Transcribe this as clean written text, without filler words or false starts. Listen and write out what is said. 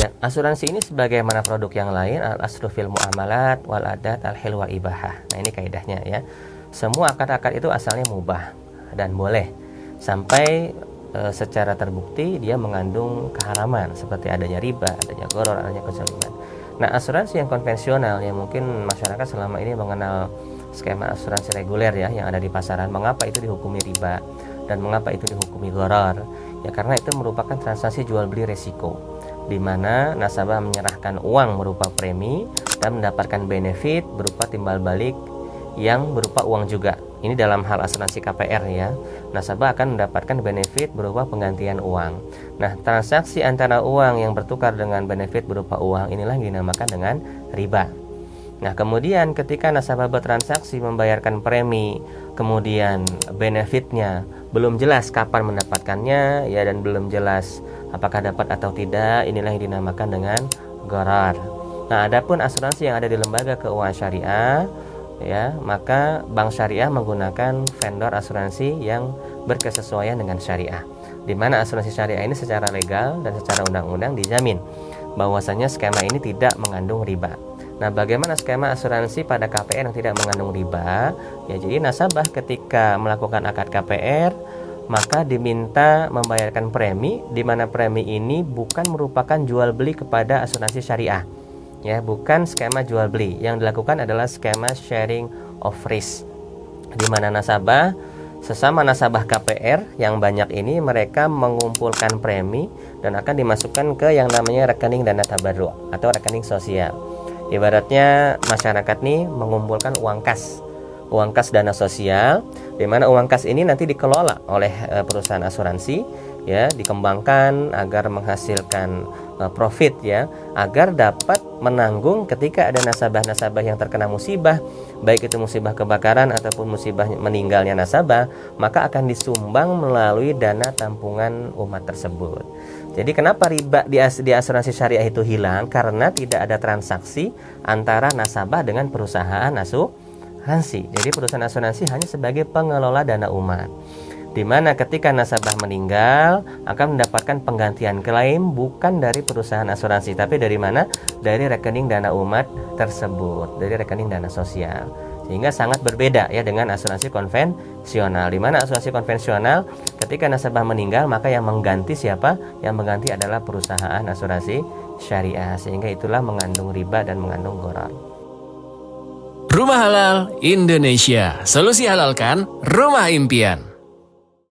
Ya, asuransi ini sebagaimana produk yang lain, al-aslu fil muamalat wal adat al-hil wal ibahah. Nah, ini kaidahnya ya. Semua akad-akad itu asalnya mubah dan boleh sampai secara terbukti dia mengandung keharaman seperti adanya riba, adanya gharar, adanya kezaliman. Nah, asuransi yang konvensional yang mungkin masyarakat selama ini mengenal skema asuransi reguler ya yang ada di pasaran, mengapa itu dihukumi riba dan mengapa itu dihukumi gharar? Ya karena itu merupakan transaksi jual beli resiko, di mana nasabah menyerahkan uang berupa premi dan mendapatkan benefit berupa timbal balik yang berupa uang juga. Ini dalam hal asuransi KPR ya. Nasabah akan mendapatkan benefit berupa penggantian uang. Nah, transaksi antara uang yang bertukar dengan benefit berupa uang inilah yang dinamakan dengan riba. Nah, kemudian ketika nasabah bertransaksi membayarkan premi, kemudian benefitnya belum jelas kapan mendapatkannya ya, dan belum jelas apakah dapat atau tidak, inilah yang dinamakan dengan gharar. Nah, adapun asuransi yang ada di lembaga keuangan syariah ya, maka bank syariah menggunakan vendor asuransi yang berkesesuaian dengan syariah, di mana asuransi syariah ini secara legal dan secara undang-undang dijamin bahwasanya skema ini tidak mengandung riba. Nah, bagaimana skema asuransi pada KPR yang tidak mengandung riba? Ya, jadi nasabah ketika melakukan akad KPR maka diminta membayarkan premi, di mana premi ini bukan merupakan jual beli kepada asuransi syariah. Ya, bukan skema jual beli. Yang dilakukan adalah skema sharing of risk, di mana nasabah, sesama nasabah KPR yang banyak ini, mereka mengumpulkan premi dan akan dimasukkan ke yang namanya rekening dana tabarruk atau rekening sosial. Ibaratnya masyarakat nih mengumpulkan uang kas dana sosial, di mana uang kas ini nanti dikelola oleh perusahaan asuransi ya, dikembangkan agar menghasilkan profit ya, agar dapat menanggung ketika ada nasabah-nasabah yang terkena musibah, baik itu musibah kebakaran ataupun musibah meninggalnya nasabah, maka akan disumbang melalui dana tampungan umat tersebut. Jadi kenapa riba di asuransi syariah itu hilang? Karena tidak ada transaksi antara nasabah dengan perusahaan asuransi. Jadi perusahaan asuransi hanya sebagai pengelola dana umat, di mana ketika nasabah meninggal akan mendapatkan penggantian klaim bukan dari perusahaan asuransi, tapi dari mana? Dari rekening dana umat tersebut, dari rekening dana sosial. Sehingga sangat berbeda ya dengan asuransi konvensional, di mana asuransi konvensional ketika nasabah meninggal maka yang mengganti siapa? Yang mengganti adalah perusahaan asuransi syariah, sehingga itulah mengandung riba dan mengandung gharar. Rumah Halal Indonesia, solusi halalkan rumah impian.